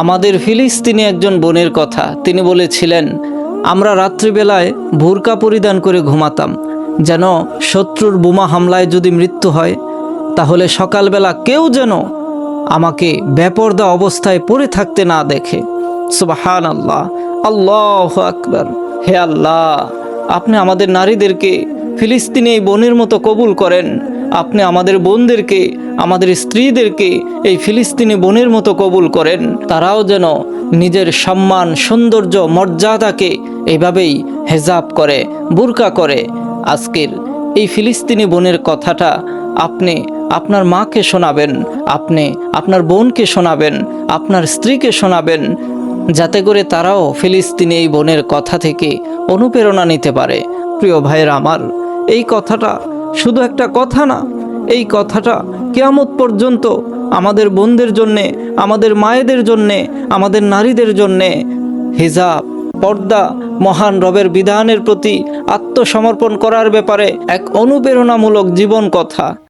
আমাদের ফিলিস্তিনি একজন বোনের কথা। তিনি বলেছিলেন, আমরা রাত্রিবেলায় বোরকা পরিধান করে ঘুমাতাম, যেন শত্রুর বোমা হামলায় যদি মৃত্যু হয় তাহলে সকালবেলা কেউ যেন আমাকে বেপরদা অবস্থায় পড়ে থাকতে না দেখে। সুবহানাল্লাহ, আল্লাহু আকবার। হে আল্লাহ, আপনি আমাদের নারীদেরকে ফিলিস্তিনি এই বোনের মতো কবুল করেন। আপনি আমাদের বোনদেরকে, আমাদের স্ত্রীদেরকে এই ফিলিস্তিনি বোনের মতো কবুল করেন। তারাও যেন নিজের সম্মান, সৌন্দর্য, মর্যাদাকে এইভাবেই হেজাব করে, বুরকা করে। আজকের এই ফিলিস্তিনি বোনের কথাটা আপনি আপনার মাকে শোনাবেন, আপনি আপনার বোনকে শোনাবেন, আপনার স্ত্রীকে শোনাবেন, যাতে করে তারাও ফিলিস্তিনি এই বোনের কথা থেকে অনুপ্রেরণা নিতে পারে। প্রিয় ভাইয়েরা আমার, এই কথাটা শুধু একটা কথা না, এই কথাটা কিয়ামত পর্যন্ত আমাদের বোনদের জন্যে, আমাদের মায়েদের জন্যে, আমাদের নারীদের জন্যে হিজাব, পর্দা, মহান রবের বিধানের প্রতি আত্মসমর্পণ করার ব্যাপারে এক অনুপ্রেরণামূলক জীবন কথা।